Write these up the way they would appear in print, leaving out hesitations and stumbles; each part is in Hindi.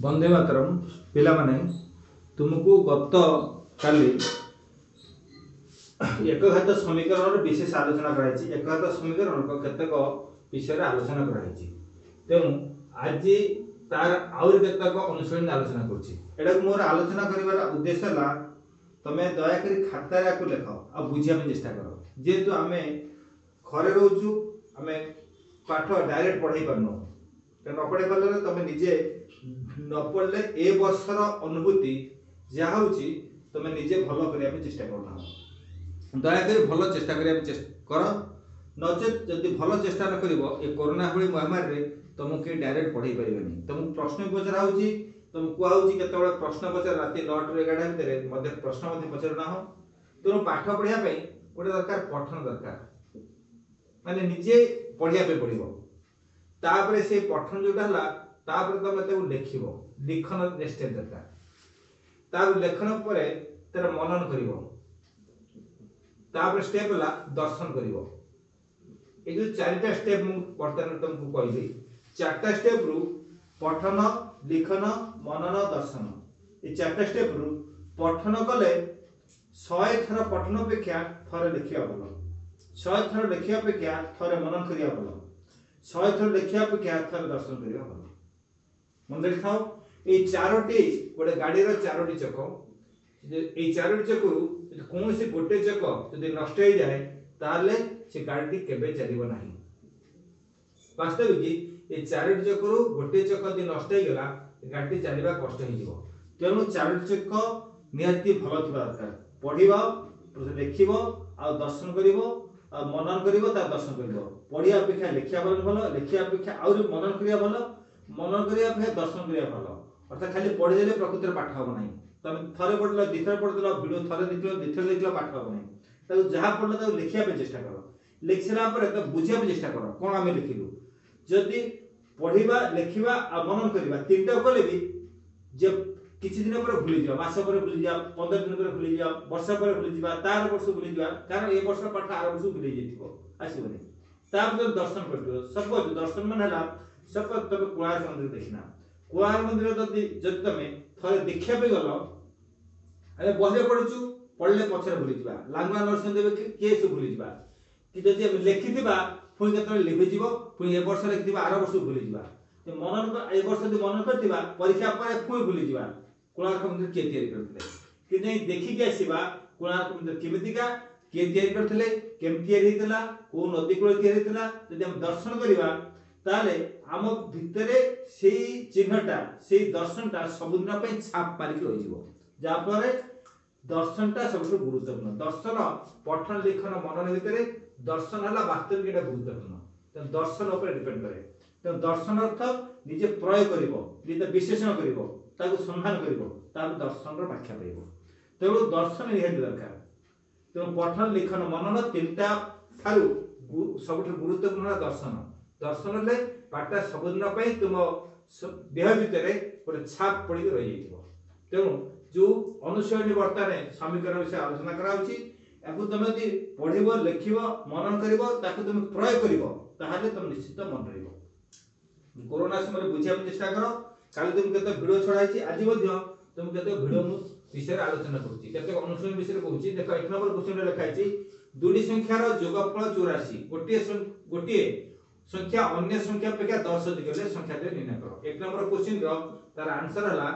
वंदे मातरम पिला माने तुमको गत काली एकघात समीकरण विशेष आलोचना कराई। एकघात समीकरण केतक विषय आलोचना कराई। तेणु आज तार आउर केतक अनुशीलन आलोचना करुच्ची। मोर आलोचना करिवार उद्देश्य है तमे दयाकोरी खातार को लेख आ बुझिया चेष्टा कर। जेहेतु आमे घरे रोचु आमे पाठ डायरेक्ट पढ़ाई पारनु न पढ़े पारे तमे निजे न पढ़ले ए वर्षर अनुभूति जहाँ होची तमे निजे भल करिया चेष्टा करना। दयाकोरी भल चेष्टा करिया कर नचेत जदि भल चेष्टा न करिवो ए कोरोना भली महामारी रे तुमको के डायरेक्ट पढ़ाई पारिबेनी। तुमको प्रश्न पचरा होची तुमको कुआउची केतबेले प्रश्न पचर राति 9 टू 11 भितर मध्य प्रश्न मध्य पचर ना हो। तुम पाठ पढ़िया पई गोटे दरकार पठन दरकार माने निजे पढ़िया पे पड़िबो। तापरे से पठन जोटा हला तापरे तमे ताको लिखिबो लिखन स्टेप दरकार। तापर लेखन परे तेरा मनन करिवो। तापर स्टेप हला दर्शन करिवो। ए जो चारटा स्टेप मु वर्तमान तुमको कहली चारटा स्टेप रु पठन लिखन मनन दर्शन ए चारटा स्टेप रु पठन कले 100 थर पठन अपेक्षा थरे लिखिया भलो। 100 थर लिखिया अपेक्षा थरे मनन करिया भलो। 100 थर लिखिया अपेक्षा थरे दर्शन करिया भलो। मन देखिथाओ ए चारोटी गोटे गाड़ी रो चारोटी चक ए चारोटी चक रु कोन से गोटे चक यदि नष्ट हो जाए ताले से गाड़ी केबे चलिबो नाही। वास्तविक ए चारोटी चक रु गोटे चक यदि नष्ट हो गला गाड़ी चलिबा कष्ट हो जिवो। तेनु चारोटी चक निहाती भलो थिबा दरकार। पढ़िबो देखिबो आ दर्शन करिवो आ मनन करिवो ता दर्शन करिवो। पढ़िया अपेक्षा लिखिया भलो लिखिया अपेक्षा आउर मनन करिया भलो मनन करिया अपेक्षा दर्शन करिया भलो। अर्थात खाली पढ़ि देले प्रकृतिर पाठ हो नाही। तमे थरे पढ़लो दिथर पढ़लो वीडियो थरे देखलो दिथर देखलो पाठ हो नाही। ताको जहा पढ़लो ताको लिखिया पे चेष्टा करो। लिखिला परे तो बुझिया पे चेष्टा करो कोन आमे लिखिलु। जदि पढ़िबा लिखिबा आ मनन करिबा तीनटा कले भी जे किछि दिन पर भूली जा मास पर भूली जा 15 दिन पर भूली जा वर्ष पर भूली जा तार वर्ष भूली जा कारण ए वर्ष पाठ आर वर्ष भूली जेतिबो आसीबनी। तार जो दर्शन करदियो सब दर्शन मन हला सब तब कोणार्क मंदिर देखिना। कोणार्क मंदिर जदि तमे थरे देखिया पे गलो अरे बहरे पढुचु पढ़ले पछरे भूली जिबा लांगुआ नरसिंह देव के से भूली जिबा कि जदि हम लिखिथिबा पुणी केतरे लिखि जिवो पुणी ए वर्ष लिखिथिबा आर वर्ष भूली जिबा ते मनन ए वर्ष जदि मनन करथिबा परीक्षा पर पुणी भूली जिबा। कोणार्क मंदिर के तैयारी करथिले कि नै देखि के आसीबा कोणार्क मंदिर केमितिका के तैयारी करथिले केम तैयारी हितला को नदी कूल तैयारी हितला जदि हम दर्शन करिबा ताले आम भितरे सेही चिन्हटा सेही दर्शनटा सबुदिन पे छाप मारिक रहि जिवो। जा पर दर्शनटा सबसे गुरुत्वपूर्ण। दर्शन पठन लिखन मनन भितरे दर्शन हला वास्तविक एटा गुरुत्वपूर्ण। त दर्शन ऊपर डिपेंड करे। त दर्शन अर्थ निजे प्रयोग करिवो निजे विश्लेषण करिवो ताको संधान करिवो तार दर्शन रो व्याख्या पाइबो। तेणु दर्शन निहाती दरकार। तेणु पठन लिखन मनन तीनटा थारु सबसे गुरुत्वपूर्ण दर्शन। दर्शन ले पाटा सबुदिन पे तुम देह भितरे गोटे छाप पड़ी रही जाइथिबो। तेणु जो अनुशयनी वर्तने समीकरण विषय आलोचना कराउची याकु तुम यदि पढ़िबो लिखिबो मनन करिवो ताकु तुम प्रयोग करिवो ताहाले तुम निश्चित मन रहिबो। कोरोना समय बुझिया चेष्टा करो। काली तुम केते वीडियो छडाइछि आज मध्य तुम केते वीडियो मु विषय आलोचना करूछि केते अनुशयन विषय कहूछि। देखो 1 नंबर क्वेश्चन रे लिखाइछि दुडी संख्यार योगफल 84 गोटिए संख्या अन्य संख्या अपेक्षा 10 अधिक ले संख्या दे निर्णय करो। 1 नंबर क्वेश्चन रो तार आंसर हला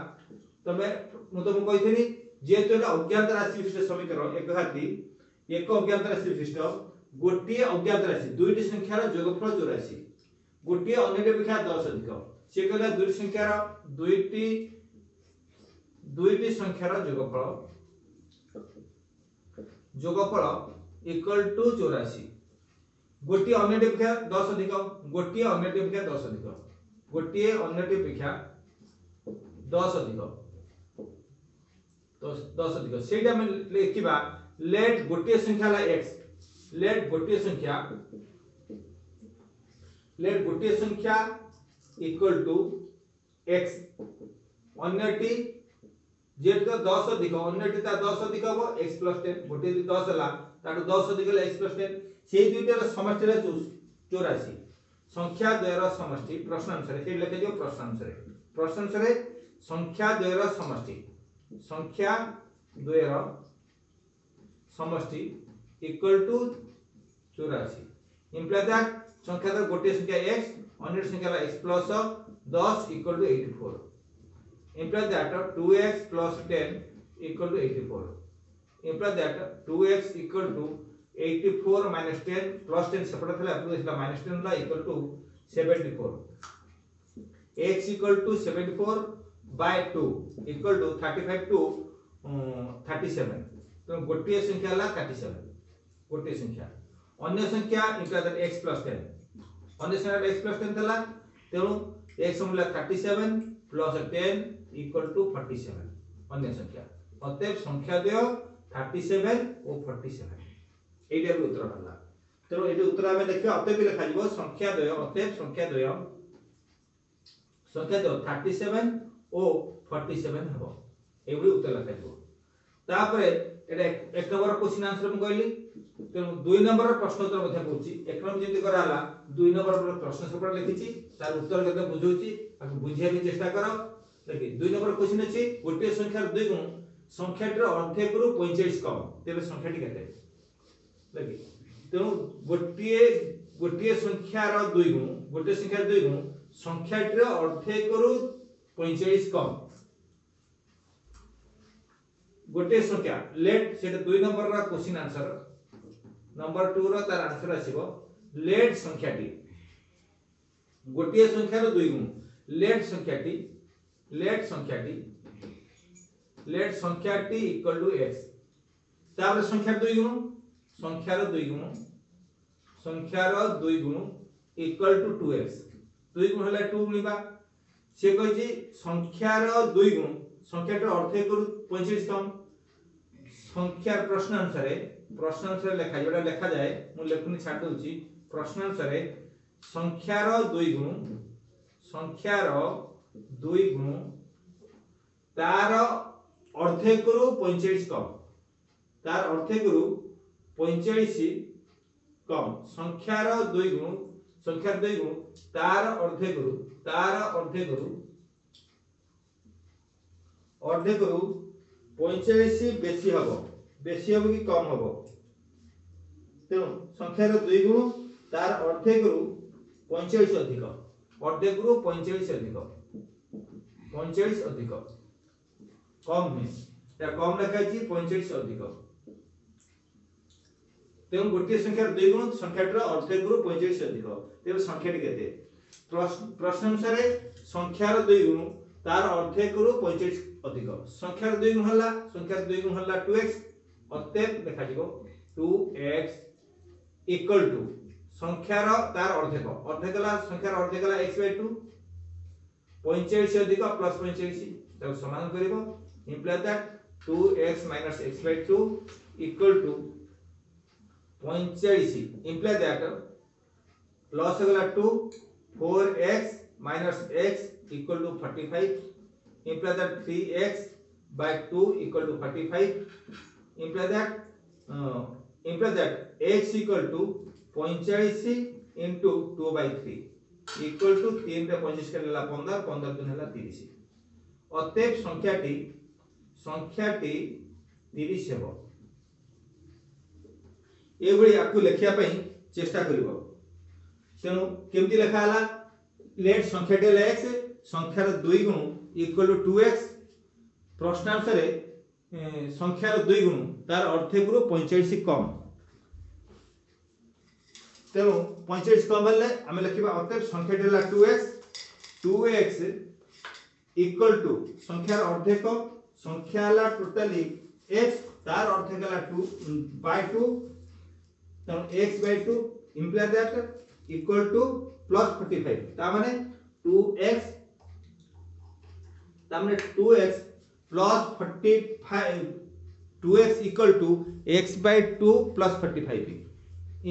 तमे मु तुमको कहिथिनी जेतु अज्ञात राशि विशिष्ट समीकरण एक घाती एक अज्ञात राशि विशिष्ट गोटिए अज्ञात राशि दुईटी संख्यार योगफल 84 गोटिए अन्य अपेक्षा 10 अधिक से कहला दुईटी संख्यार दुईटी संख्यार योगफल इक्वल टू 84 गोटिए अन्य अपेक्षा 10 अधिक गोटिए अन्य अपेक्षा 10 अधिक गोटिए अन्य अपेक्षा 10 अधिक 10 अधिक सेटा में लिखिबा लेट गोटिए संख्या ला x लेट गोटिए संख्या इक्वल टू x अन्यटी जेट 10 अधिक अन्यटी ता 10 अधिक हो x + 10 गोटिए 10 हला ताटो 10 अधिक ला x + 10 सेही दुईटार समष्टि ला 84 संख्या द्वयर समष्टि प्रश्न अनुसार से लेखे जो प्रश्न अनुसार संख्या द्वयर समष्टि, संख्या द्वयर समष्टि इक्वल टू 84 इम्प्लाई दैट संख्या द्वय गोटे संख्या x अन्य संख्या x plus 10 equal to 84 imply that 2x plus 10 equal to 84 imply that 2x equal to 84 minus 10 plus 10 separate थला माइनस 10 ला equal to 74 x equal to 74 by 2 equal to 35 to 37 तो गोटे संख्या ला 37 गोटे संख्या अन्य संख्या इम्प्लाई दैट x प्लस 10 अन्य संख्या x प्लस 10 थला तेणु x मूल्य 37 प्लस 10 इक्वल टू 47 अन्य संख्या अतएव संख्या द्वय 37 और 47 एटा भी उत्तर हला तेणु एटा उत्तर हमें देखियो अतएव लिखा जीवो संख्या द्वय अतएव संख्या द्वय 37 और 47 हबो एबडी उत्तर लिखा जीवो तापरे एटा एक नंबर क्वेश्चन आंसर हम कहली तेणु 2 नंबर प्रश्न उत्तर मध्ये पूछि एक नंबर जेंति करा हला 2 नंबर प्रश्न सेपट लिखिछि तार उत्तर केते बुझौछि आकु बुझिया भी चेष्टा करो देखि 2 नंबर क्वेश्चन अछि गोटे संख्यार 2 गुण संख्याटर अर्धेक रु 45 कम तेबे संख्याटी केते देखि तेणु गोटे संख्यार 2 गुण गोटे संख्यार 2 गुण संख्याटर अर्धेक रु 45 कम गोटे संख्या लेट सेटा 2 नंबर रा क्वेश्चन आंसर नंबर 2 रो तार आंसर आसीबो लेट संख्याटी गोटे संख्यार 2 गुण लेट संख्याटी इक्वल टू x तापर संख्यार 2 गुण संख्यार 2 गुण इक्वल टू 2x 2 गुण हला 2 गुणिबा से कहछि संख्यार 2 गुण संख्याटर अर्धेक रु 45 कम संख्यार प्रश्न अनुसार लिखा जोड़ा लिखा जाए मु लेखुनी छाड़ दउची प्रश्न अनुसार संख्यार 2 गुण तार अर्धेक रु 45 कम तार अर्धेक रु 45 कम संख्यार 2 गुण तार अर्धेक रु 45 बेसी हबो कि कम हबो तेणु संख्यार 2 गुण तार अर्धेक रु 45 अधिक अर्धेक रु 45 अधिक कम में या कम लिखा अछि 45 अधिक तेणु गोटे संख्यार 2 गुण संख्याटर अर्धेक रु 45 अधिक तेबे संख्याटी केते प्रश्न अनुसार संख्यार 2 गुण तार अर्धेक रु 45 अधिक संख्यार 2 गुण हला 2x अतएव लिखा जीवो 2x इक्वल टू संख्यार तार अर्धेक ला संख्यार अर्धेक ला x by 2 45 अधिक प्लस 45 ताको समान करिवो imply that 2x minus x by 2 equal to 45 imply that लॉस हो गला 2 4x minus x equal to 45 imply that 3x by 2 equal to 45 imply that x equal to 45 into 2 by 3 equal to 3 रे 25 के लेला 15 15 दिन हला 30 अतएव संख्याटी 30 हेबो एभଳି आकु लेखिया पई चेष्टा करिवो तेनु केमति लेखा हला लेट संख्याटी हला x संख्यार 2 गुण इक्वल टू 2x प्रश्न अनुसार संख्यार 2 गुण तार अर्धेक रु 45 कम तेणु 45 कम बेले आम लिखा अतएव संख्याटी हला 2x इक्वल टू संख्यार अर्धेक संख्या हला टोटली x तार अर्धेक हला 2 by 2 तेणु x by 2 imply that equal two plus 45 ता माने 2x तामने 2x plus 45 2x equal to x by 2 plus 45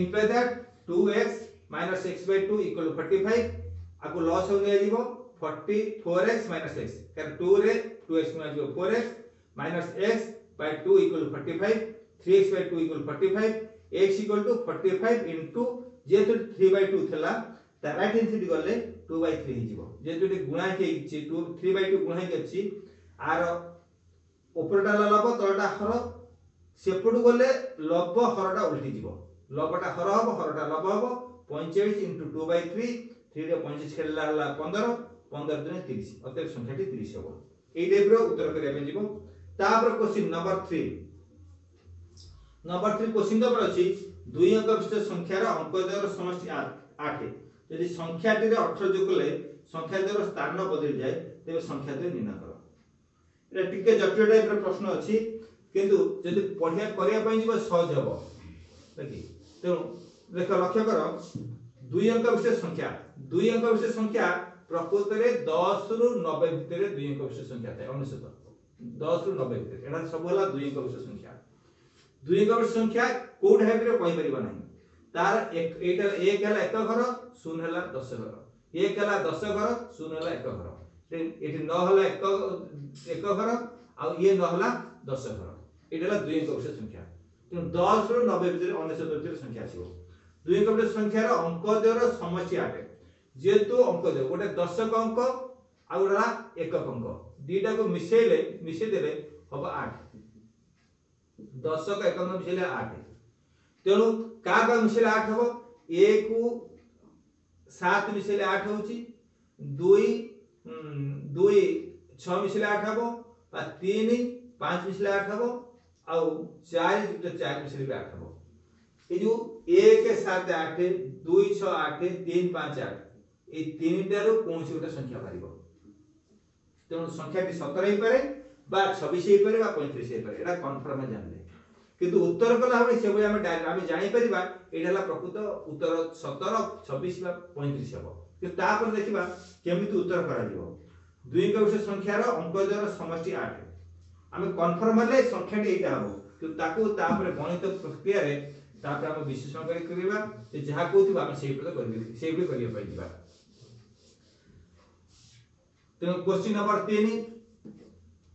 imply that 2x minus x by 2 equal to 45 आको लॉस हो गया जीवो 44x minus x कर 2 रे 2x गुना जीवो 4x minus x by 2 equal to 45 3x by 2 equal to 45 x equal to 45 into जेतु 3 by 2 थला ता राइट हैंड साइड गले 2/3 हिजिवो जेतु टे गुणा के 3/2 गुणा के अछि आर ऊपरटा लब तलटा हर सेपटू गले लब हरटा उल्टी जीवो लबटा हर हबो हरटा लब हबो 45 * 2/3 3 रे 25 खेलला हला 15 15 दुने 30 अतः संख्याटी 30 हबो एई टाइप रो उत्तर करिया पे जीवो तापर क्वेश्चन नंबर 3 क्वेश्चन नंबर अछि दुई अंक विशिष्ट संख्यार अंकद्वयर समष्टि 8 यदि संख्याटी रे 18 जोग ले संख्याद्वयर स्थान बदल जाए तेबे संख्याद्वय निर्णय करो एटा टिके जटिल टाइप रो प्रश्न अछि किंतु यदि पढ़िया करिया पई जीव सहज हबो देखि तो देख लक्ष्य करो दुई अंक विशिष्ट संख्या प्रकृत रे 10 रु 90 भितर दुई अंक विशिष्ट संख्या थाए 99 10 रु 90 भितर एटा सब होला दुई अंक विशिष्ट संख्या दुई अंक विशिष्ट संख्या को टाइप रे कहि परिबा नाही तार एक एटा एक हला एक घर शून्य हला 10 घर एक हला 10 घर शून्य हला एक घर एटी 9 हला एक घर आ ये 9 हला 10 घर एटा हला दुई अंक विशिष्ट संख्या तो 10 रु 90 भितर 99 भितर संख्या आसीबो दुई अंक विशिष्ट संख्यार अंकद्वयर समष्टि 8 जेतु अंकद्वय गोटे दशक अंक आ गोटा एकक अंक दीटा को मिसै देले हबो 8 दशक एकक मिसैले 8 तेणु का मिसैले 8 हबो 1 को 7 मिसैले 8 होची 2 6 मिसैले 8 हबो आ 3 5 मिसैले 8 हबो आ 4 जुक्त 4 मिसैले 8 हबो ए जो 1 7 8 2 6 8 3 5 8 ए तीनटारो कोनसी गोटे संख्या बारिबो तेणु संख्याटी 17 ही पारे बा 26 ही पारे बा 35 ही पारे एटा कन्फर्म जानले किंतु उत्तर कला हम से हम जानि परिबा एटाला प्रकृत उत्तर 17 26 बा 35 हबो कि तापर देखिबा केमिति उत्तर करा दिबो दुई अंक विशिष्ट संख्यार अंकद्वयर समष्टि 8 हम कन्फर्म हले संख्याटी एटा हबो कि ताकू तापर गणित प्रक्रिया रे तापर हम विश्लेषण करिबा जे जहा कहूथि हम सेही प्रकार करिबा सेही प्रकार करिया पाइ दिबा तो क्वेश्चन नंबर 3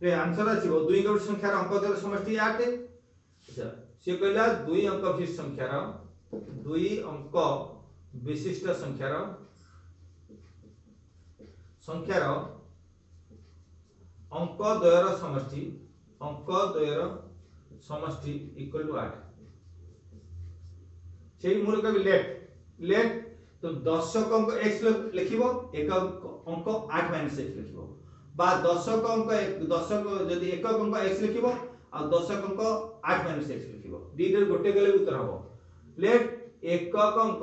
रे आंसर आछिबो दुई अंक विशिष्ट संख्यार अंकद्वयर समष्टि 8 अच्छा से कहला दुई अंक विशिष्ट संख्यार अंकद्वयर समष्टि इक्वल टू 8 सेही मूल कवि लेट तो दशक अंक x लिखिबो एक अंक 8 - x लिखिबो बा दशक अंक यदि एकक अंक x लिखिबो आ दशक अंक 8 - x लिखिबो दीटर गोटे गले उत्तर हबो लेट एकक अंक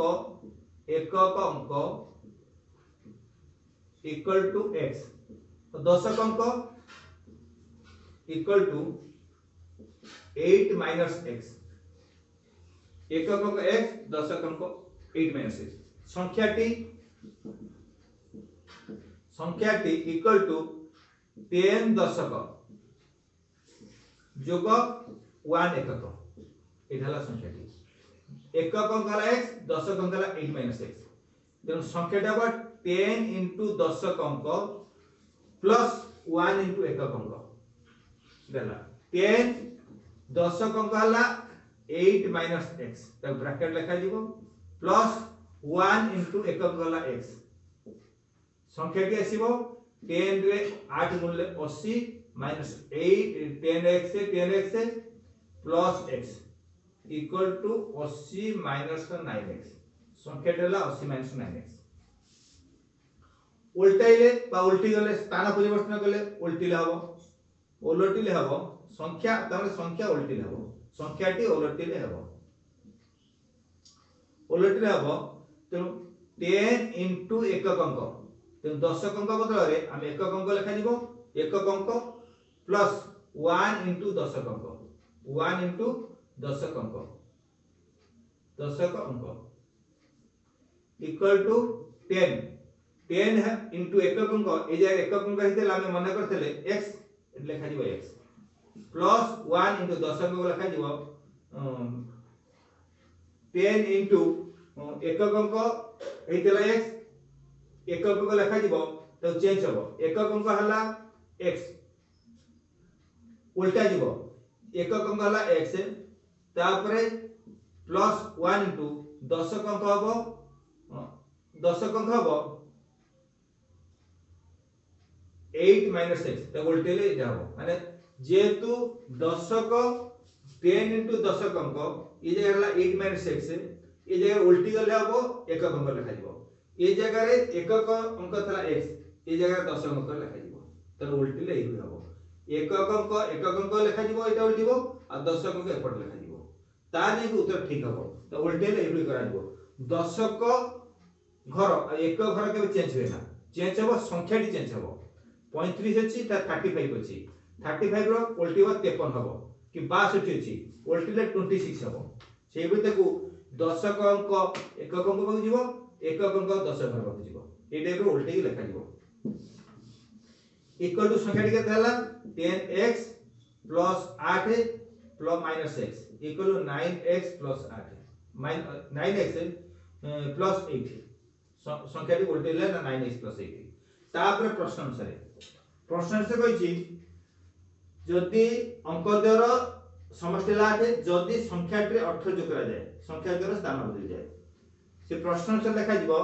इक्वल टू x तो दशक अंक इक्वल टू 8 - x एकक अंक x दशक अंक 8 - x संख्याटी इक्वल टू 10 दशक जोग 1 एकक एठाला संख्याटी एकक अंक हला x दशक अंक हला 8 - x तेणु संख्याटा बा 10 * दशक अंक प्लस 1 * एकक अंक देला 10 दशक अंक हला 8 - x त ब्रैकेट लिखा जीवो प्लस 1 * एकक गला x संख्याटी आसीबो 10 रे 8 गुणले 80 minus 8 10x plus x equal to 80 minus 9x संख्याटी हला 80 माइनस 9x उल्टाइले बा उल्टी गले स्थान परिवर्तन गले उल्टीले हबो ओलटीले हबो संख्या तमरे संख्या उल्टीले हबो संख्याटी ओलटीले हबो तेणु 10 * एकक अंक तेणु दशक अंक बदल रे हम एकक अंक लिखा जीवो एकक अंक प्लस 1 * दशक अंक 1 * दशक अंक इक्वल टू 10 * एकक अंक ए जाय एकक अंक हितेला हम माने करथले x लिखा जीवो x प्लस 1 * दशक अंक लिखा जीवो 10 * एकक अंक हेतेला x एकक अंक लिखा जीवो तो चेंज हबो एकक अंक हला x उल्टा जीवो एकक अंक हला x तापरे प्लस 1 * दशक अंक हबो 8 माइनस x तो उल्टेले एटा हो माने जेतु दशक 10 into दशक अंक ये जगह हला 8 माइनस x ये जगह उल्टी गले हबो एकक अंक लिखा जिवो ये जगह रे एकक अंक थला x ये जगह दशक अंक लिखा जिवो तो उल्टीले एई हबो एकक अंक लिखा जिवो एटा उल्टीबो आ दशक अंक एपट लिखा जिवो ता नै उत्तर ठीक हबो तो उल्टेले एई करा जिवो दशक घर एक घर के चेंज हुए ना चेंज हबो संख्या टी चेंज हबो 35 अछि ता 35 अछि 35 रो उल्टीबो 53 हबो कि 62 अछि उल्टीले 26 हबो सेहि बिते को दशक अंक एकक अंक पाउ जिवो एकक अंक दशक अंक पाउ जिवो ए टाइप रो उल्टी लिखा जिवो इक्वल टू संख्या टी केते हला 10x plus 8 plus minus x equal to 9x plus 8 9x plus 8 संख्या टी उल्टेले ना 9x प्लस 8 तापर प्रश्न अनुसार कहिछि जदि अंक द्वार समष्टि लाटे जदि संख्या टी अर्थ जो करा जाय संख्या द्वार स्थान बदल जाय से प्रश्न अनुसार लिखा जिवो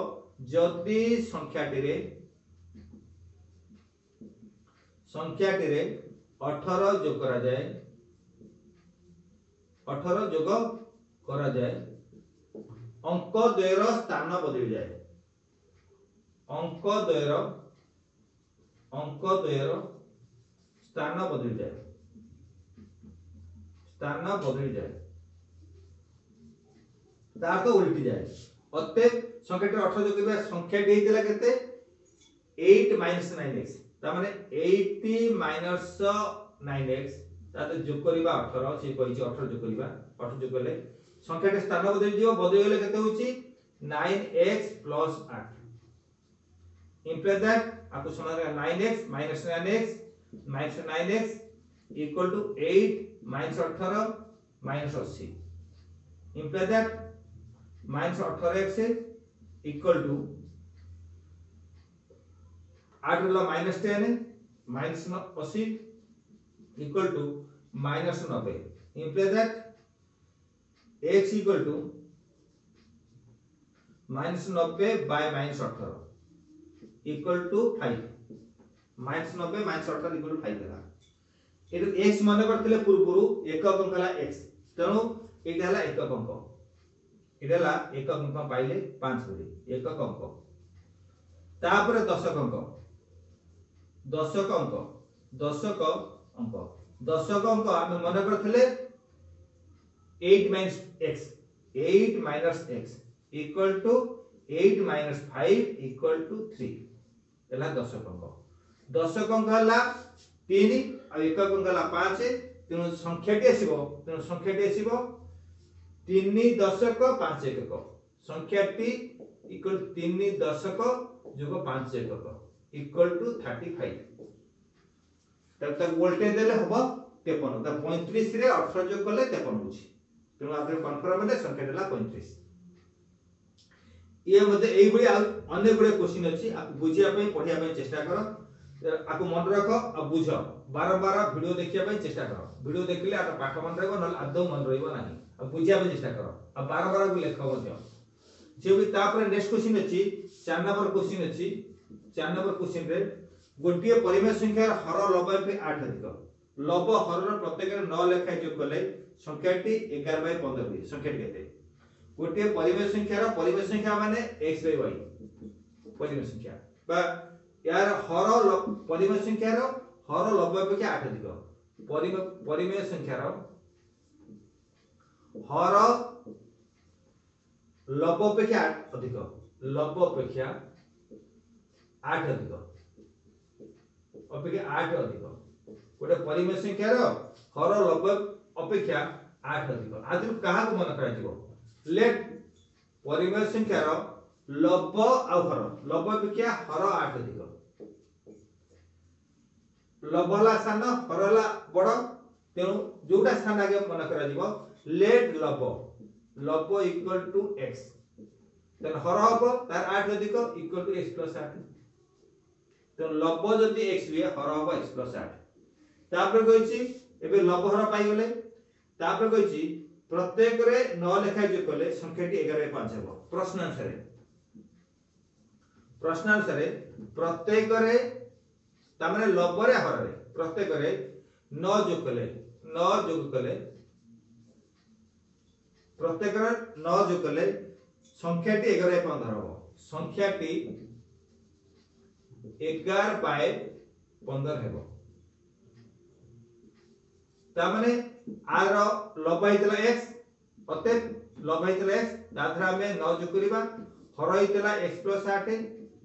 जदि संख्या टी रे 18 जोग करा जाए 18 जोग करा जाए अंक द्वयर स्थान बदल जाए अंक द्वयर स्थान बदल जाए तार तो उल्टी जाए अते संख्या टी 18 जोग करबा संख्या टी हेतिला केते 8 9x ता माने 80 9x ताते जोग करबा 18 से कहिछि 18 जोग करबा 18 जोग करले संख्या टी स्थान बदल दियो बदल गेले केते होछि 9x plus 8 imply that आपको सुना रहेगा 9x minus 9x equal to 8 minus 18 minus 80 imply that minus 18x equal to 8 वाला minus 10 minus 80 equal to minus 90 imply that x equal to minus 90 by minus 18 equal to 5 minus 90 minus 18 equal to 5 देला एटु x माने करथिले पूर्वरु एकक अंक हला x तेनु एटा हला एकक अंक एटा हला एकक अंक पाइले 5 बोली एकक अंक तापर दशक अंक हम माने करथिले 8 minus x equal to 8 minus 5 equal to 3 एला दशक अंक हला 3 आ एकक अंक हला 5 तेनु संख्या टी आसीबो 3 दशक 5 एकक संख्या टी इक्वल 3 दशक जोग 5 एकक इक्वल टू 35 तब वोल्टेज देले हबो 53 त 35 रे 18 जोग करले 53 होछि तेनु आपरे कन्फर्म हेले संख्या देला 35 ये मध्ये एई बडी अनेक बडे क्वेश्चन अछि आपको बुझिया पई पढिया पई चेष्टा करो आपको मन रख आ बुझ बार वीडियो देखिया पई चेष्टा करो वीडियो देखिले आप पाठ मन रहबो न आदौ मन रहबो नाही आ बुझिया पई चेष्टा करो आ बार भी लेख मध्य जे भी तापर नेक्स्ट क्वेश्चन अछि 4 नंबर क्वेश्चन अछि 4 नंबर क्वेश्चन रे गोटिए परिमेय संख्या हर लब पे 8 अधिक लब हर र प्रत्येक 9 लेखा जोग कले संख्याटी 11/15 हुई संख्या केते गोटे परिमेय संख्या माने x by y परिमेय संख्या बा यार हर परिमेय संख्या रो हर लब अपेक्षा 8 अधिक परिमेय संख्या रो हर लब अपेक्षा अधिक लब अपेक्षा 8 अधिक अपेक्षा 8 अधिक गोटे परिमेय संख्या रो हर लब अपेक्षा 8 अधिक आदि कहा को मन करा जीवो लेट परिमेय संख्या रो लब आ हर लब अपेक्षा हर 8 अधिक लबला स्थान हरला बड़ तेनु जोटा स्थान आगे मन करा जीवो लेट लब इक्वल टू x देन हर हबो तार 8 अधिक इक्वल टू x + 8 तो लब जदी x हुए हर हबो x + 8 तापर कहिछि एबे लब हर पाई गेले तापर कहिछि प्रत्येक रे 9 लेखा जो कले संख्याटी 11/5 हबो प्रश्न अनुसार प्रत्येक रे तामाने लबरे हररे प्रत्येक रे 9 जोग कले प्रत्येक 9 जोग कले संख्याटी 11 15 हबो संख्याटी 11 बाय 15 हेबो तामाने आर लब हैतला x अते लब हैतला x दाधरा में 9 जोग करिबा हर हैतला x + 8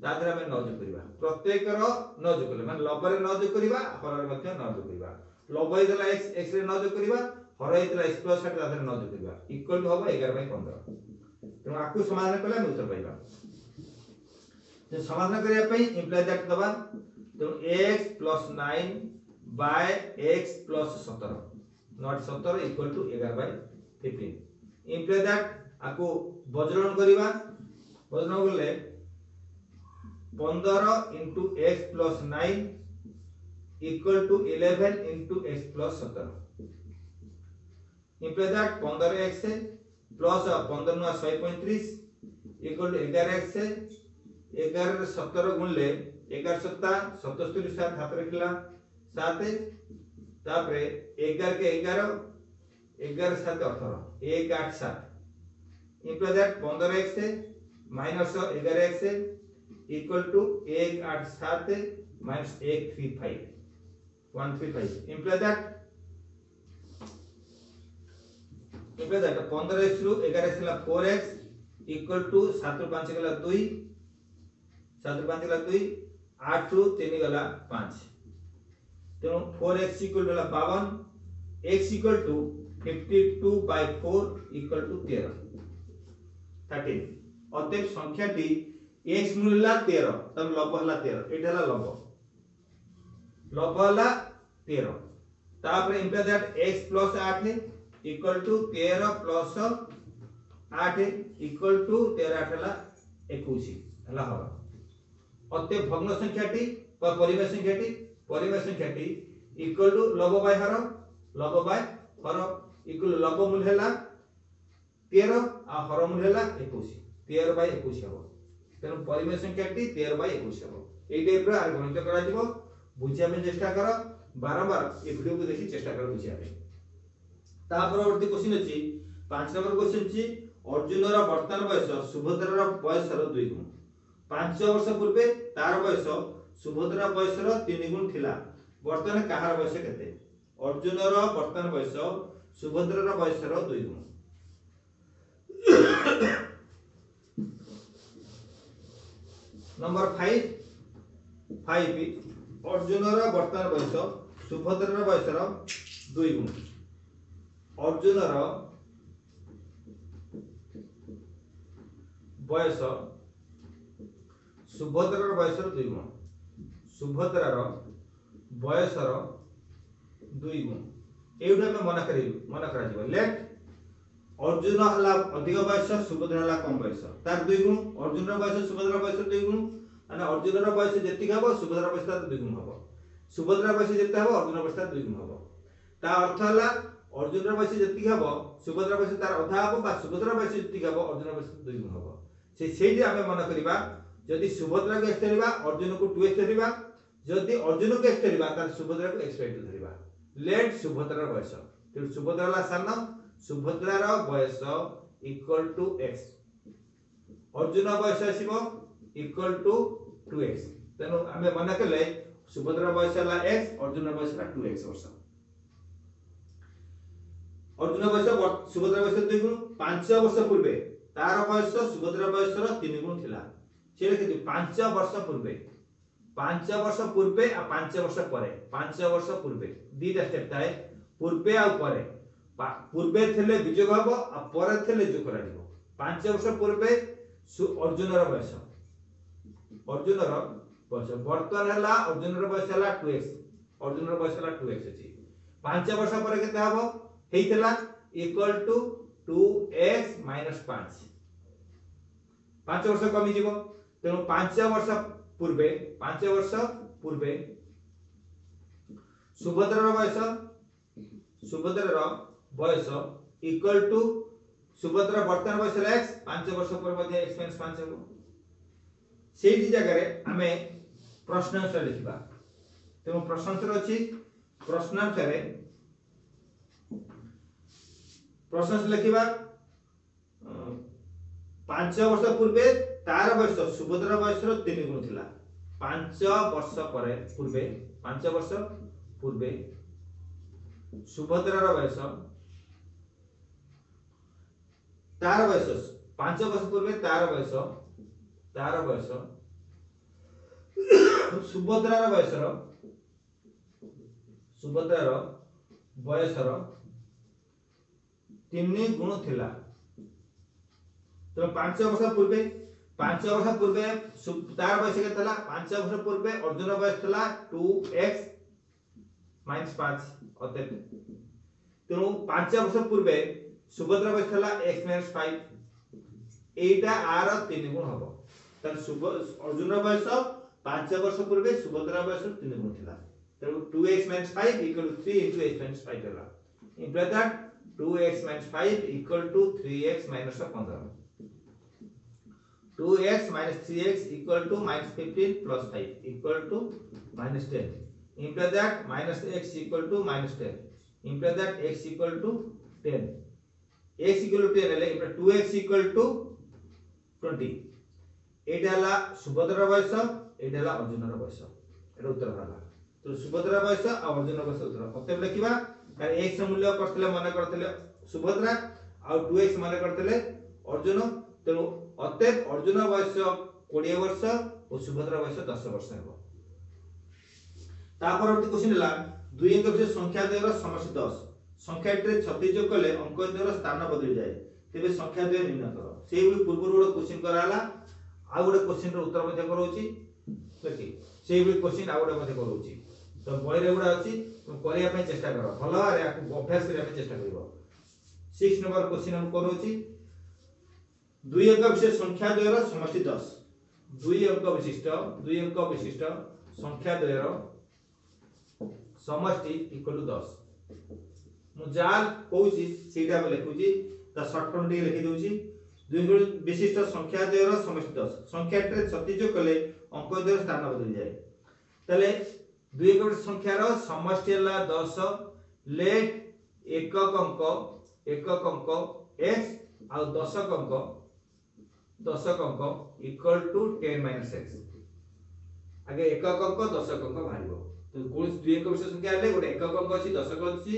दाधरा में 9 जोग करिबा प्रत्येक रो 9 जोग कले माने लब रे 9 जोग करिबा हर रे मध्ये 9 जोग करिबा लब हैतला x रे 9 जोग करिबा हर हैतला x + 8 दाधरा 9 जोग करिबा इक्वल टू हबो 11 बाय 15 तो आकु समाधान कले हम उत्तर पाइबा तो समाधान करिया पई इंप्लाई दैट दबा तो x + 9 by x + 17 not 17 equal to 11 by 15 imply that आकु वज्रण करिबा वज्रण करले 15 * x + 9 equal to 11 * x + 17 imply that 15x plus 15 * 135 equal to 11x 11 17 गुणले 11 7 77 7 हाथ रखला 7 तापरे 11 के 11 11 7 18 1 8 7 implies that 15x minus 11x equal to 1 8 7 minus 135 135 implies that 15x रु 11x La 4x equal to 7 रु 5 गला 2 7 रु 5 गला 2 8 रु 3 गला 5 तेणु 4x equal to 52 x equal to 52 by 4 equal to 13 अतएव संख्याटी x मिलला 13 तब लब हला 13 एठला लब हला 13 तापर implies that x + 8 equal to 13 + 8 equal to 13 8 हला 21 हला हला अतः भग्न संख्याटी व परिमेय संख्याटी इक्वल टू लब बाय हर इक्वल लब मूल्य हला 13 आ हर मूल्य हला 21 13 बाय 21 हबो तेनु परिमेय संख्याटी 13 बाय 21 हबो एई टाइप रो आर्गुमेंट करा दिबो बुझिया में चेष्टा करो बारंबार ए वीडियो को देखि चेष्टा करो बुझिया में ता परवर्ती क्वेश्चन अछि 5 नंबर क्वेश्चन अछि अर्जुन रा वर्तमान बयस सुभद्रा रा बयस रो 2 गुण 5 वर्ष पूर्वे तार बयस सुभद्रा बयस रो 3 गुण थिला वर्तमान कहार बयस केते अर्जुन रा वर्तमान बयस सुभद्रा रा बयस रो 2 गुण नंबर 5 अर्जुन रा वर्तमान बयस सुभद्रा रा बयस रो 2 गुण अर्जुन रा बयस सुभद्रा रा बयस रो 2 गुण सुभद्रा रा बयस रो 2 गुण एउडा में मन करा जीव लेट अर्जुन हला अधिक बयस सुभद्रा हला कम बयस तार 2 गुण अर्जुन रा बयस सुभद्रा बयस 2 गुण माने अर्जुन रा बयस जेति हबो सुभद्रा बयस तार 2 गुण हबो सुभद्रा बयस जेति हबो अर्जुन बयस तार 2 गुण हबो ता अर्थ हला अर्जुन रा बयस जेति हबो सुभद्रा बयस तार आधा हबो बा सुभद्रा बयस जेति हबो अर्जुन बयस 2 गुण हबो सेठी हमें मन करिबा जदि सुभद्रा को x धरिबा अर्जुन को 2x धरिबा जदि अर्जुन को x धरिबा तार सुभद्रा को x 2 धरिबा लेट सुभद्रा रा बयस तो सुभद्रा ला सान सुभद्रा रा बयस इक्वल टू x अर्जुन बयस आसीबो इक्वल टू 2x तेनु हमें मन कले सुभद्रा बयस ला x अर्जुन बयस ला 2x वर्ष अर्जुन बयस सुभद्रा बयस 2 गुण 5 वर्ष पूर्वे तार बयस सुभद्रा बयस रो 3 गुण थिला से लिखि 5 वर्ष पूर्वे 5 वर्ष पूर्वे आ 5 वर्ष परे 5 वर्ष पूर्वे दीटा स्टेप थाए पूर्वे आ परे पूर्वे थेले विजोग हबो आ परे थेले जो करा दिबो 5 वर्ष पूर्वे अर्जुन रो बयस वर्तमान हला अर्जुन रो बयस हला 2x अर्जुन रो बयस हला 2x अछि 5 वर्ष परे केते हबो हेइतला इक्वल टू 2x - 5 5 वर्ष कमी जीवो तेनु 5 वर्ष पूर्वे सुभद्रा रो बयस इक्वल टू सुभद्रा वर्तमान बयस x 5 वर्ष पर मध्ये x - 5 हो सेही जगह रे हमें प्रश्न आंसर लिखिबा तेणु प्रश्नांतर अच्छी प्रश्नांतर प्रश्न लिखा 5 वर्ष पूर्वे तार बयस सुभद्रा बयस 3 गुण थिला 5 वर्ष पर पूर्वे 5 वर्ष पूर्वे सुभद्रा बयस तार बयस 5 वर्ष पूर्वे तार बयस सुभद्रार बयसर 3 गुण थिला तो 5 वर्ष पूर्वे तार बयस के थिला 5 वर्ष पूर्वे अर्जुन बयस थिला 2x - 5 अतः तेणु 5 वर्ष पूर्वे सुभद्रा बयस थिला x - 5 एटा आर 3 गुण हबो त अर्जुन बयस 5 वर्ष पूर्वे सुभद्रा बयस 3 गुण थिला तेणु 2x - 5 = 3 * x - 5 होला imply that 2x - 5 = 3x - 15 2x - 3x = -15 + 5 = -10 imply that -x = -10 imply that x = 10 x = 10 ले 2x = 20 एटा हला सुभद्रा बयस एटा हला अर्जुनर बयस एटा उत्तर हला तो सुभद्रा बयस आ अर्जुन बयस उत्तर अतः लिखिबा तार x मूल्य करथिले माने करथिले सुभद्रा आ 2x माने करथिले अर्जुन तेणु अतः अर्जुन बयस 20 वर्ष और सुभद्रा बयस 10 वर्ष हेबो तापरवर्ती क्वेश्चन हला 2 अंक विशिष्ट संख्या द्वयर समष्टि 10 संख्या टे 36 जोग कले अंक द्वयर स्थान बदली जाए तेबे संख्या द्वय निर्णय करो सेही पूर्व रो क्वेश्चन कराला आ गोटे क्वेश्चन रो उत्तर मध्ये करोची देखि सेही क्वेश्चन आ गोटे मध्ये करोची तो बही रे गुडा अछि तुम करिया पे चेष्टा करो भलो रे अभ्यास करिया पे चेष्टा करिवो 6 नंबर क्वेश्चन हम करोची 2 अंक विशिष्ट संख्या द्वयर समष्टि 10 2 अंक विशिष्ट संख्या द्वयर समष्टि इक्वल टू 10 मु जाल कहूची सीधा में लिखुची ता शॉर्ट फॉर्म दी लिखि दोची 2 विशिष्ट संख्या द्वयर समष्टि 10 संख्या टे 36 जो कले अंक द्वयर स्थान बदल जाए तले 2 अंक संख्यार समष्टि हला 10 लेट एकक अंक x आ दशक अंक इक्वल टू 10 - x आगे एकक अंक दशक अंक भारिबो तो कोन 2 अंक विशिष्ट संख्या ले गोटे एकक अंक अछि दशक अछि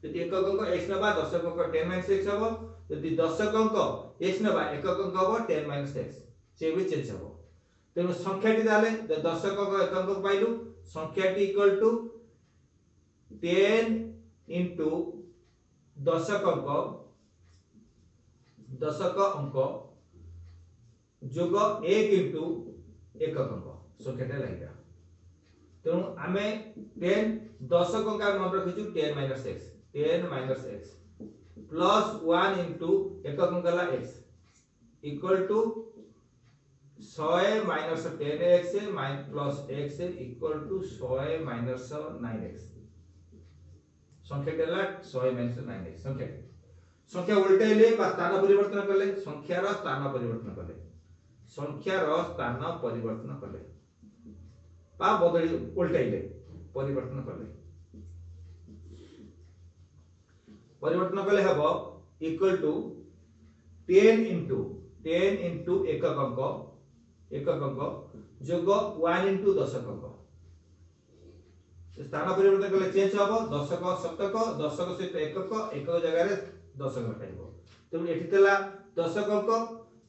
यदि एकक अंक x नबा दशक अंक 10 - x हबो यदि दशक अंक x नबा एकक अंक हबो 10 - x से भी चेंज हबो तेनु संख्याटी दाले दशक अंक एकक अंक पाइलु संख्याटी इक्वल टू 10 into दशक अंक जोग 1 into एकक अंक संख्याटा लागिला तेणु आमे 10 दशक अंक मन रखिछु 10 - x प्लस 1 into एकक अंक ला x equal to 100 - 10x plus x equal to 100 - 9x संख्या देला 100 - 9x संख्या उल्टेले बा स्थान परिवर्तन करले संख्यार स्थान परिवर्तन करले बा बदली उल्टाइले परिवर्तन करले हबो इक्वल टू 10 into एकक अंक जोग 1 into दशक अंक स्थान परिवर्तन करले चेंज हबो दशक शतक दशक सहित एकक जगह रे दशक रखाइबो तेणु एठी तला दशक अंक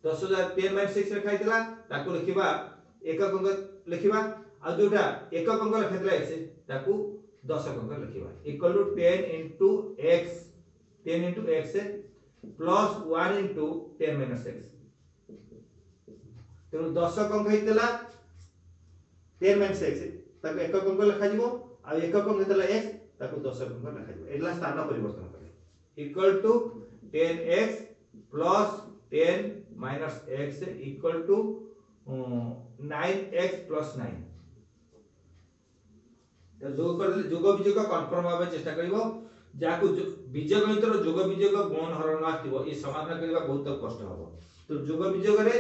10000 10 - 6 रखाइतला ताको लिखिबा एकक अंक लिखिबा आ जोटा एकक अंक लिखितला x ताको दशक अंक लिखिबा इक्वल टू 10 into x प्लस 1 into 10 - x तेणु दशक अंक हेतला 10 - x ताको एकक अंक लिखा जिवो आ एकक अंक हेतला x ताको दशक अंक लिखा जिवो एला स्थान परिवर्तन करे equal to 10x plus 10 - x equal to 9x plus 9 तो जोग विजोग कन्फर्म भाबे चेष्टा करिवो जाको बीजगणित रो जोग विजोग गुणन हरण आथिबो ए समाधान करबा बहुत कष्ट हबो तो जोग विजोग रे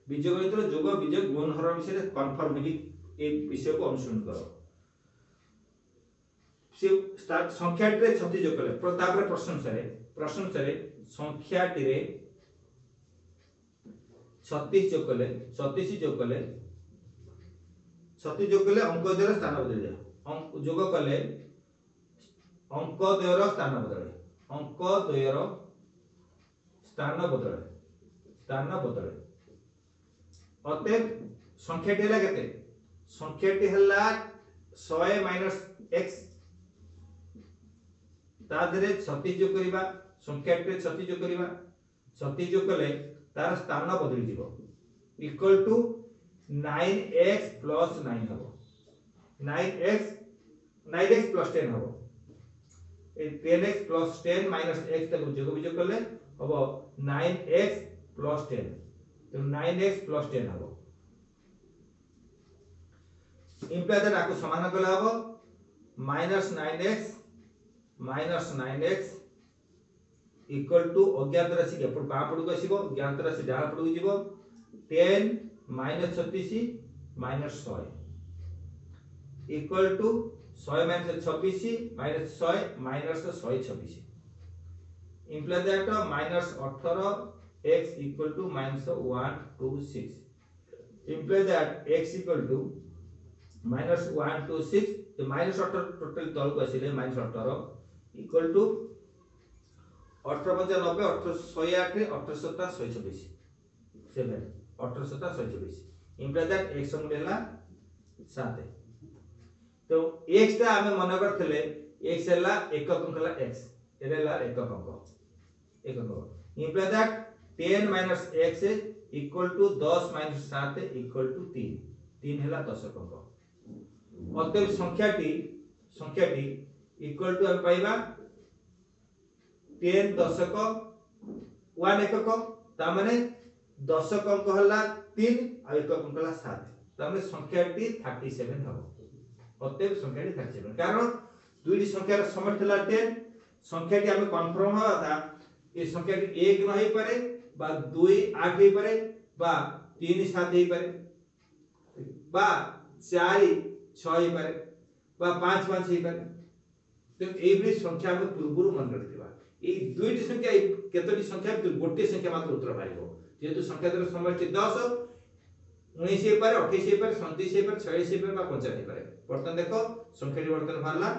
बीजगणित रो जोग विजोग गुणन हरण विषय कन्फर्म ही ए विषय को अनुसरण करो से संख्याटी रे 36 जोग कले तापर प्रशंसा रे संख्याटी रे 36 जोग कले 36 जोग कले अंक द्वयर स्थान बदल जाए जोग कले अंक द्वयर स्थान बदले अतएव संख्याटी हला केते संख्याटी हला 100 माइनस x ता धरे 36 जोग करिबा संख्याटी 36 जोग करिबा 36 जोग कले तार स्थान बदल जीवो इक्वल टू 9x plus 9 हबो 9x plus 10 हबो 10x plus 10 minus x तक जोग विजोग करले हबो 9x plus 10 तो 9x plus 10 हबो इंप्लाई दैट आको समान कला हबो minus 9x इक्वल टू अज्ञात राशि के बा पड़ को आसीबो ज्ञात राशि डाल पड़ को जीवो 10 minus 36 minus 100 equal to 100 minus 26 minus 100 minus 126 implies that minus 18 x equal to minus 126 implies that x equal to minus 126 तो minus 18 टोटल तल को आसीले minus 18 equal to 18 90 18 108 18 126 7 18 126 implies that x मूल्य हला 7 तो x ता हमें मन करथले x हला एकक अंक हला x एला एकक अंक imply that 10 minus x equal to 10 minus 7 equal to 3 हला दशक अंक अतएव संख्याटी इक्वल टू हम पाइबा 10 दशक 1 एकक ता माने दशक अंक हला 3 आ एकक अंक हला 7 ता माने संख्याटी 37 हबो अतएव संख्याटी 37 कारण दुईटी संख्यार समष्टि हला 10 संख्याटी हमें कन्फर्म हवा था ए संख्याटी 1 न होई पारे बा 2 8 होई पारे बा 3 7 होई पारे बा 4 6 होई पारे बा 5 5 होई पारे तो एभली संख्या हम पूर्वरु मन रखिबा ए दुईटी संख्या केतोटी संख्या गोटे संख्या मात्र उत्तर पाइबो जेतु संख्या दर समष्टि 10 19 होई पारे 28 होई पारे 37 होई पारे 46 होई पारे बा 55 होई पारे वर्तमान देखो संख्याटी वर्तमान भारला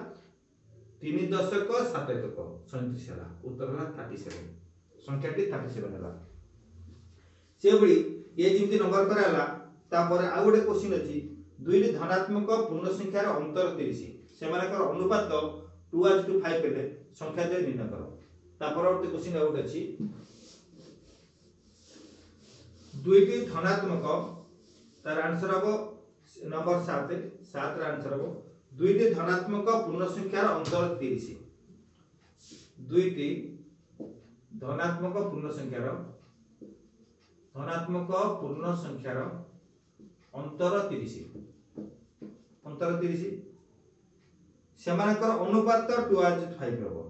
3 दशक 7 एकक 37 हला उत्तर हला 37 संख्याटी 37 हला सेबडी ये जिमती नंबर पर हला तापर आ गोटे क्वेश्चन अछि दुईटी धनात्मक पूर्ण संख्यार अंतर 30 सेमानकर अनुपात 2:5 पेले संख्या दे निर्णय करो तापर और क्वेश्चन आउट अछि दुईटी धनात्मक तार आंसर हबो नंबर 7 रा आंसर हबो दुईटी धनात्मक पूर्ण संख्यार अंतर 30 दुईटी धनात्मक पूर्ण संख्यार अंतर 30 सेमानकर अनुपात 2:5 हबो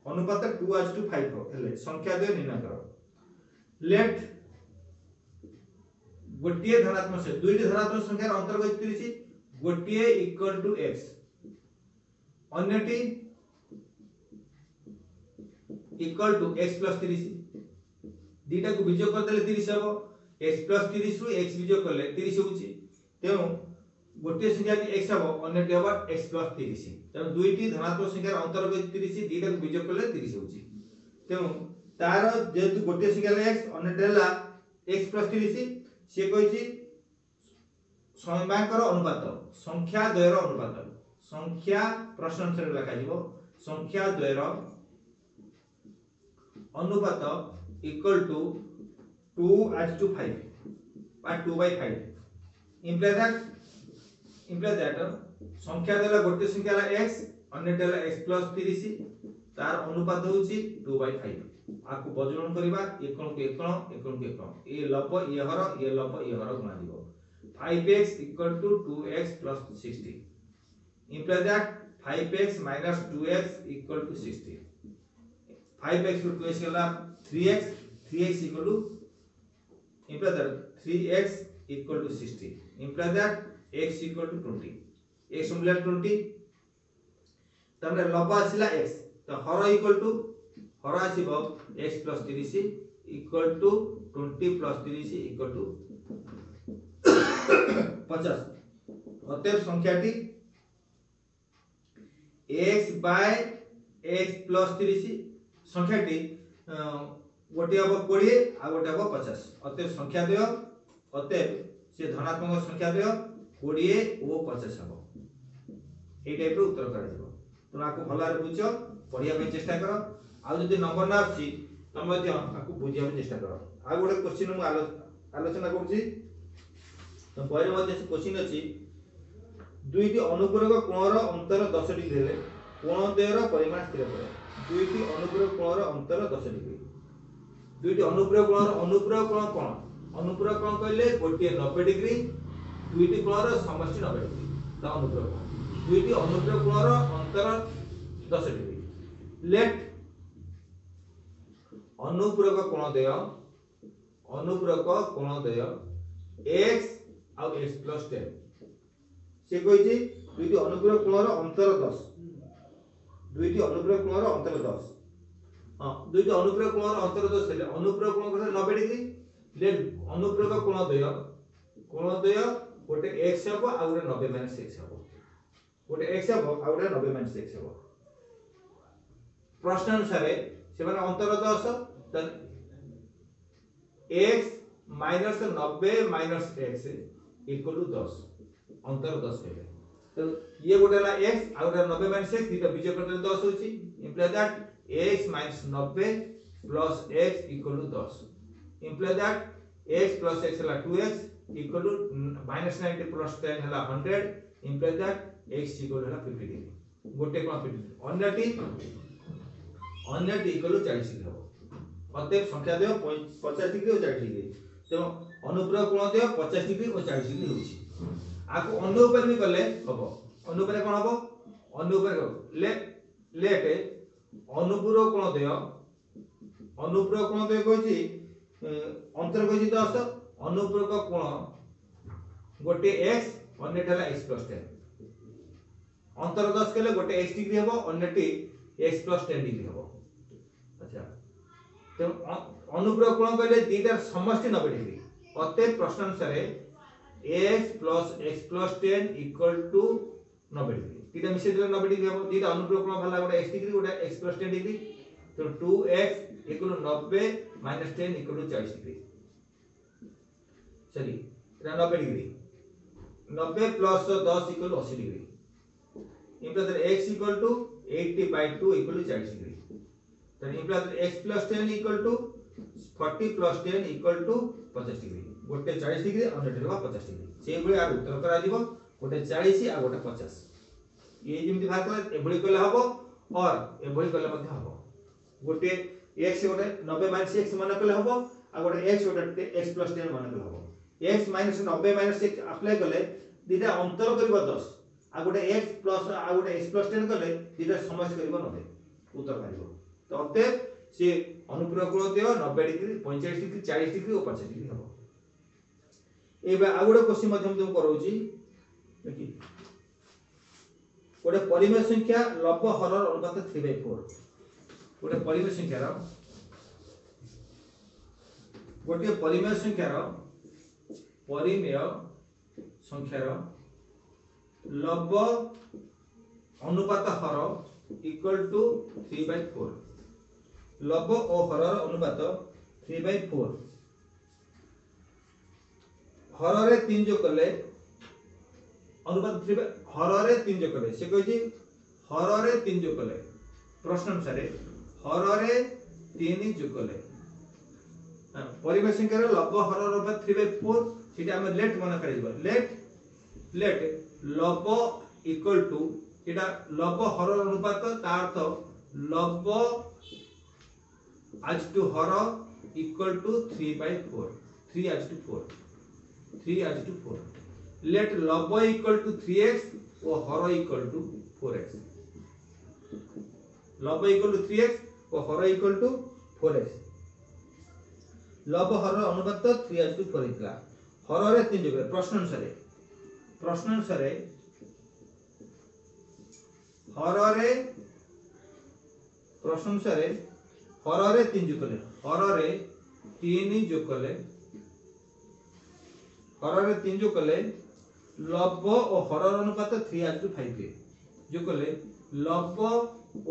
अनुपात 2:5 हेले संख्या दे निर्णय करो लेट गोटिए धनात्मक से दुईटी धनात्मक संख्यार अंतर 30 गोटिए इक्वल टू x अन्यटी इक्वल टू x plus 30 दीटा को विजोग कर देले 30 हबो x plus 30 रु x विजोग करले 30 होउची तेनु गोटे संख्या की x हबो अन्यटी हबो x plus 30 तेनु दुईटी धनात्मक संख्यार अंतर 30 दीटा को विजोग करले 30 होउची तेनु तार जेतु गोटे संख्या x अन्यटी हला x plus 30 से कहिची संख्याकर अनुपात संख्या द्वयर अनुपात संख्या प्रश्न अनुसार लिखा जीवो संख्या द्वयर अनुपात equal to 2:5 by 2/5 imply that संख्या देला गोटे संख्या ला x अन्यटा ला x plus 30 तार अनुपात होची 2/5 आकु बजरन करबा एकण के एकण ए लब ए हर गुणा दिबो 5x equal to 2x plus 60 imply that 5x minus 2x equal to 60 5x plus 2x गला 3x equal to imply that 3x equal to 60 imply that x equal to 20 x similar 20 तमरे लंब आसिला x तो हर इक्वल टू हर आसीबो x + 30 equal to 20 + 30 equal to 50। अतएव संख्याटी x बाय x + 30 संख्याटी गोटे हम 20 आ गोटे हम 50। अतएव संख्या द्वय अतएव से धनात्मक संख्या द्वय 20 और 50 हम ए टाइप रो उत्तर करा दिबो। तो आपको भलारे बुझो पढ़िया पे चेष्टा करो आ जदि नंबर ना आछि त मध्य आपको बुझिया पे चेष्टा करो। आ गोटे क्वेश्चन मु आलोचना करूची तो पहिले मध्य से क्वेश्चन अछि दुईटी अनुपूरक कोणर अंतर 10 डिग्री हेले कोण द्वयर परिमाण स्थिर करे। दुईटी अनुपूरक कोणर अंतर 10 डिग्री दुईटी अनुपूरक कोण कोण अनुपूरक कोण कहले गोटे 90 डिग्री दुईटी कोणर समष्टि 90 डिग्री ता अनुपूरक कोण। दुईटी अनुपूरक कोणर अंतर 10 डिग्री लेट अनुपूरक कोण द्वय x और x + 10 से कहिछि दुईटी अनुपूरक कोणर अंतर 10 दुईटी अनुपूरक कोणर अंतर 10 हां दुईटी अनुपूरक कोणर अंतर 10 हेले अनुपूरक कोण कहले 90 डिग्री लेट अनुपूरक कोण द्वय गोटे x हबो आ गोटे 90 - x हबो गोटे x हबो आ गोटे 90 - x हबो। प्रश्न अनुसार से माने अंतर 10 त x - 90 - x इक्वल टू 10 अंतर 10 हेले तो ये गोटे ला x आ गोटे 90 - x दीटा बीजोग करते 10 होची implies that x - 90 + x equal to 10 implies that x + x हला 2x इक्वल टू -90 + 10 हला 100 इंप्लाई दैट x इक्वल हला 50 डिग्री गोटे कोण 50 अन्यटी इक्वल टू 40 डिग्री हो। अतएव संख्या देव 50 डिग्री और 40 डिग्री तो अनुपूरक कोण देव 50 डिग्री और 40 डिग्री होची। आको अन्य ऊपर भी कले हबो अन्य ऊपर कोन हबो अन्य ऊपर लेट अनुपूरक कोण देव कहछि अंतर कहछि 10 अनुपूरक कोण गोटे x अन्य ठला x + 10 अंतर 10 केले गोटे x डिग्री हबो अन्यटी x + 10 डिग्री हबो। अच्छा तो अनुपूरक कोण कहले दीटार समष्टि 90 डिग्री अतः प्रश्न अनुसार x + x + 10 equal to 90 degree दीटा मिसे 90 डिग्री हबो दीटा अनुपूरक कोण भला गोटे x डिग्री गोटे x + 10 डिग्री तो 2x equal to 90 - 10 equal to 40 degree sorry एटा 90 degree 90 + 10 equal to 80 degree imply that x equal to 80/2 equal to 40 degree तो imply that x + 10 equal to 40 + 10 equal to 50 degree गोटे 40 डिग्री और नेट 50 डिग्री से भली आर उत्तर करा दिबो गोटे 40 आ गोटे 50 ये जेमति भाग कले एभली कले हबो और एभली कले मध्ये हबो गोटे x गोटे 90 - x मन कले हबो आ गोटे x गोटे x + 10 मन कले हबो x - 90 - x अप्लाई कले दीटा अंतर करबो 10 आ गोटे x प्लस आ गोटे x + 10 कले दीटा समस्त करबो 90 उत्तर बाहिबो। तो अतः से अनुपूरक कोण देव 90 डिग्री 45 डिग्री 40 डिग्री और 50 डिग्री हबो। एबे आ गोटे क्वेश्चन माध्यम तुम करौची देखि गोटे परिमेय संख्या लंब हरर अनुपात 3/4 गोटे परिमेय संख्या रो गोटे परिमेय संख्या रो लंब अनुपात हर इक्वल टू 3/4 लंब और हरर अनुपात 3/4 हररे 3 जो कले अनुपात 3 हररे 3 जो कले से कहछि हररे 3 जो कले प्रश्न अनुसार हररे 3 जो कले परिमेय संख्या रो लंब हरर अनुपात 3/4 सिटा हम लेट मन करैबो लेट लंब इक्वल टू एटा लंब हरर अनुपात ता अर्थ लंब आज टू हर इक्वल टू 3/4 3 आज टू 4 3 आज टू 4 लेट लंब इक्वल टू 3x और हर इक्वल टू 4x लंब इक्वल टू 3x और हर इक्वल टू 4x लंब हर अनुपात 3 आज टू 4 इतला हर रे 3 जगह प्रश्न अनुसार हररे प्रश्न अनुसार हररे 3 जोग कले हररे 3 जोग कले हररे 3 जोग कले लव और हरर अनुपात 3:5 जो कले लव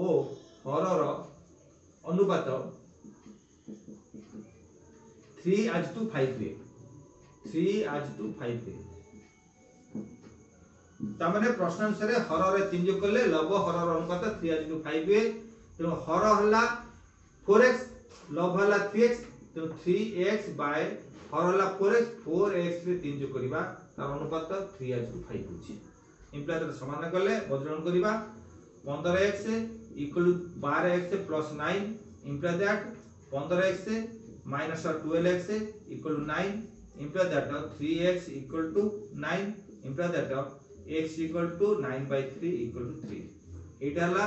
और हरर अनुपात 3:5 तामने प्रश्न अनुसार हररे 3 जोग कले लव हरर अनुपात 3:5 तेणु हर हला 4x लव हला 3x तेणु 3x बाय हर हला 4x 4x रे 3 जोग करबा तार अनुपात 3:5 होची इंप्लाय तर समान कले बदलण करबा 15x equal 12x plus 9 imply that 15x minus 12x equal to 9 imply that 3x equal to 9 imply that x equal to 9/3 equal to 3 एटा हला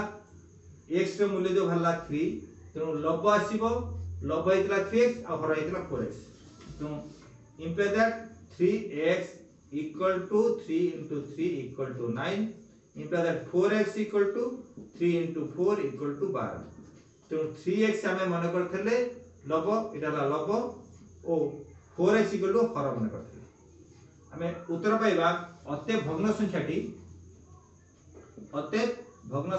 x रे मूल्य जो हला 3 तेनु लव आसीबो लव हेतला 3x आ हर हेतला 4x तो imply that 3x equal to 3 into 3 equal to 9 imply that 4x equal to 3 into 4 equal to 12 तो 3x हमें मन करथले लव एटा लव ओ 4x इक्वल टू हर मन करथले हमें उत्तर पाइबा अते भग्न संख्याटी भग्न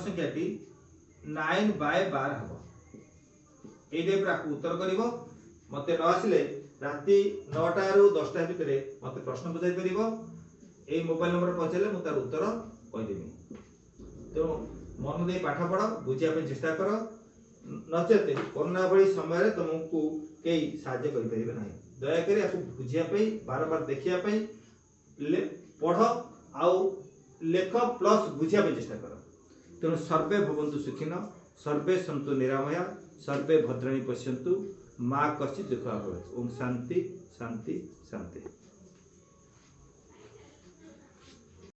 संख्याटी 9/12 हबो ए टाइप रा उत्तर करिवो मते न आसिले राती 9टा रु 10टा भितरे मते प्रश्न बुझाई परिबो ए मोबाइल नंबर पछले म तार उत्तर कहि देबी तो मन दे पाठ पढ बुझिया पे चेष्टा करो नचेते कोरोना भली समय तुमको कई साहाय्य कर परिबे नाही दया करी आपको बुझिया पे बार बार देखिया पे पढ़ आउ लेख प्लस बुझिया पे चेष्टा करो तेणु सर्वे भवन्तु सुखिन सर्वे सन्तु निरामया सर्वे भद्राणि पश्यन्तु मां कश्चित् दुःख भवेत् ओम शांति शांति शांति।